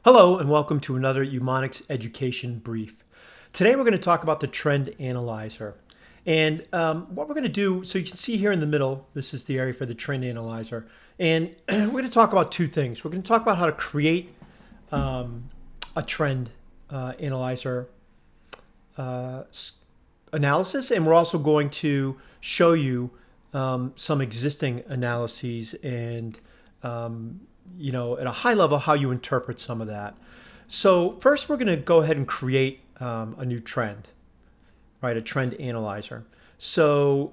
Hello and welcome to another Umonics Education Brief. Today we're going to talk about the Trend Analyzer. And what we're going to do, so you can see here in the middle, this is the area for the Trend Analyzer. And we're going to talk about two things. We're going to talk about how to create a Trend Analyzer analysis, and we're also going to show you some existing analyses and at a high level, how you interpret some of that. So first, we're going to go ahead and create a new trend, right? A trend analyzer. So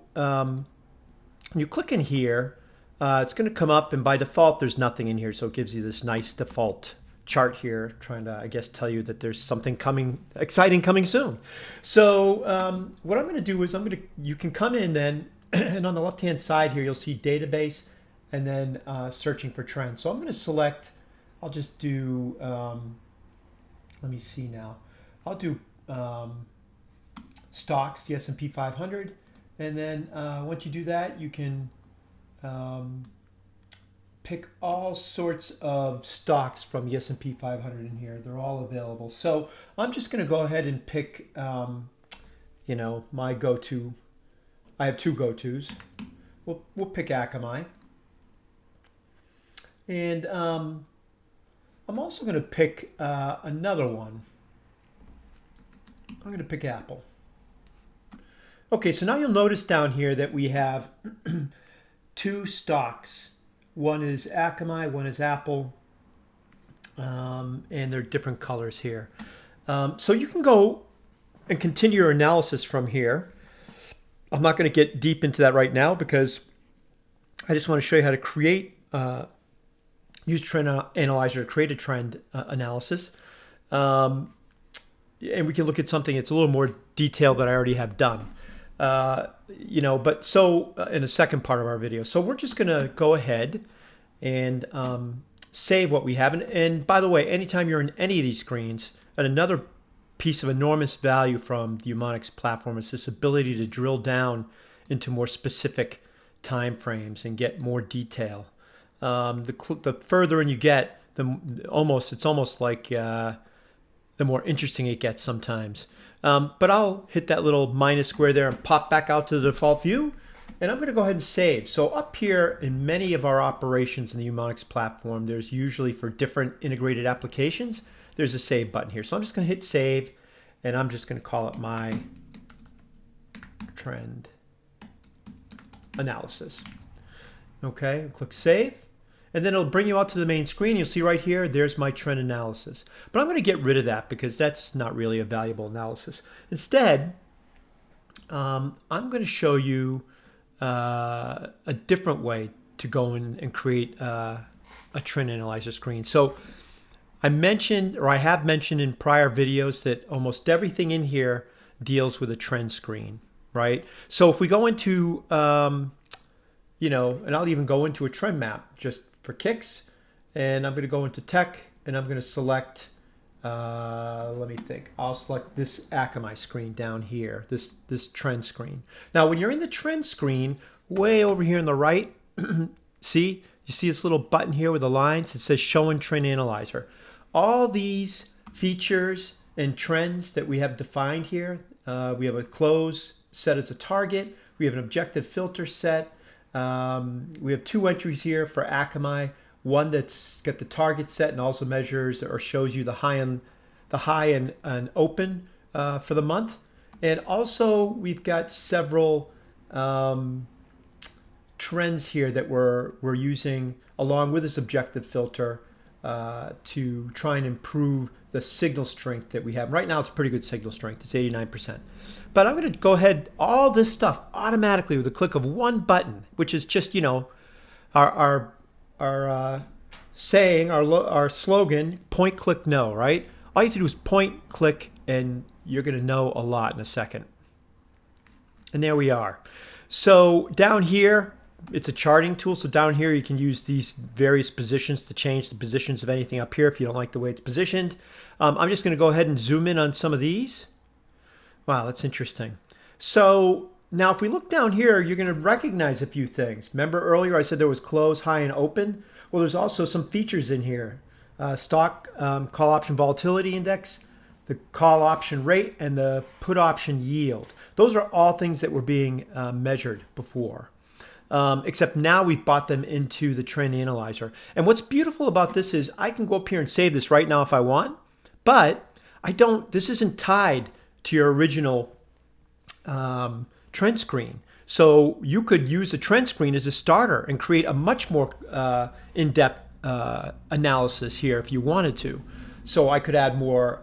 you click in here, it's going to come up, and by default, there's nothing in here. So it gives you this nice default chart here, trying to, I guess, tell you that there's something exciting coming soon. So what I'm going to do is you can come in then, and on the left-hand side here, you'll see database, and then searching for trends. So I'm going to select, I'll just do, let me see now. I'll do stocks, the S&P 500. And then once you do that, you can pick all sorts of stocks from the S&P 500 in here. They're all available. So I'm just going to go ahead and pick, my go-to. I have two go-tos. We'll pick Akamai. And I'm also going to pick another one. I'm going to pick Apple. Okay, so now you'll notice down here that we have two stocks. One is Akamai, one is Apple, and they're different colors here. So you can go and continue your analysis from here. I'm not going to get deep into that right now because I just want to show you how to create use Trend Analyzer to create a trend analysis. And we can look at something that's a little more detailed that I already have done. But so in the second part of our video. So we're just going to go ahead and save what we have. And by the way, anytime you're in any of these screens, and another piece of enormous value from the Umonics platform is this ability to drill down into more specific time frames and get more detail. The further in you get, it's almost like the more interesting it gets sometimes. But I'll hit that little minus square there and pop back out to the default view. And I'm going to go ahead and save. So up here in many of our operations in the Umonics platform, there's usually for different integrated applications, there's a save button here. So I'm just going to hit save, and I'm just going to call it my trend analysis. Okay, click save. And then it'll bring you out to the main screen. You'll see right here, there's my trend analysis. But I'm going to get rid of that because that's not really a valuable analysis. Instead, I'm going to show you a different way to go in and create a trend analyzer screen. So I have mentioned in prior videos that almost everything in here deals with a trend screen, right? So if we go into, and I'll even go into a trend map just for kicks, and I'm going to go into tech, and I'm going to select, let me think, I'll select this Akamai screen down here, this trend screen. Now, when you're in the trend screen, way over here on the right, you see this little button here with the lines? It says Show in Trend Analyzer. All these features and trends that we have defined here, we have a close set as a target, we have an objective filter set, we have two entries here for Akamai, one that's got the target set and also measures or shows you the high and open for the month. And also we've got several trends here that we're using along with this objective filter to try and improve the signal strength that we have. Right now it's pretty good signal strength. It's 89%. But I'm going to go ahead, all this stuff automatically with a click of one button, which is just, our saying, our slogan, point, click, know, right? All you have to do is point, click, and you're going to know a lot in a second. And there we are. So down here, it's a charting tool. So down here, you can use these various positions to change the positions of anything up here if you don't like the way it's positioned. I'm just going to go ahead and zoom in on some of these. Wow, that's interesting. So Now, if we look down here, you're going to recognize a few things. Remember earlier I said there was close, high, and open? Well, there's also some features in here. Stock call option volatility index, the call option rate, and the put option yield. Those are all things that were being measured before. Except now we've brought them into the trend analyzer. And what's beautiful about this is I can go up here and save this right now if I want, but I don't, this isn't tied to your original trend screen. So you could use a trend screen as a starter and create a much more in-depth analysis here if you wanted to. So I could add more,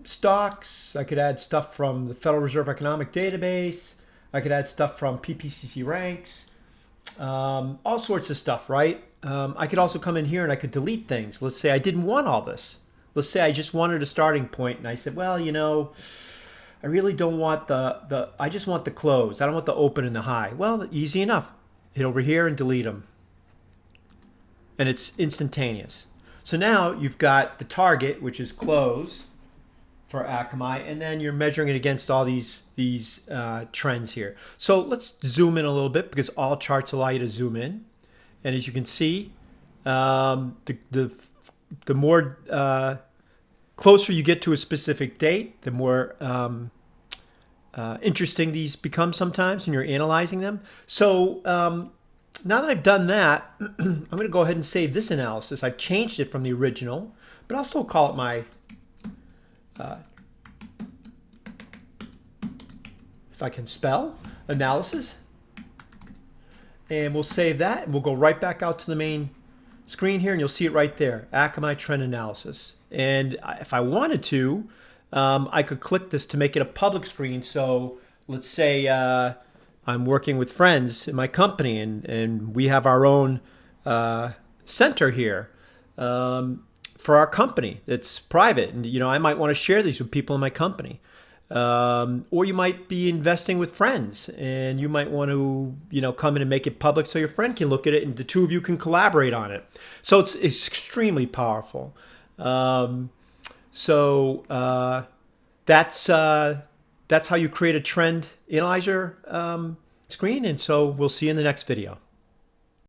stocks. I could add stuff from the Federal Reserve Economic Database. I could add stuff from PPCC ranks, all sorts of stuff, right? I could also come in here and I could delete things. Let's say I didn't want all this. Let's say I just wanted a starting point and I said, well, I really don't want I just want the close. I don't want the open and the high. Well, easy enough. Hit over here and delete them. And it's instantaneous. So now you've got the target, which is close for Akamai, and then you're measuring it against all these trends here. So let's zoom in a little bit because all charts allow you to zoom in. And as you can see, the more closer you get to a specific date, the more interesting these become sometimes when you're analyzing them. So now that I've done that, I'm going to go ahead and save this analysis. I've changed it from the original, but I'll still call it my, if I can spell, analysis. And we'll save that, and we'll go right back out to the main screen here, and you'll see it right there, Akamai Trend Analysis. And if I wanted to, I could click this to make it a public screen. So let's say I'm working with friends in my company, and we have our own center here for our company that's private. And I might want to share these with people in my company. Or you might be investing with friends and you might want to, come in and make it public so your friend can look at it and the two of you can collaborate on it. So it's extremely powerful. That's how you create a trend analyzer screen. And so we'll see you in the next video.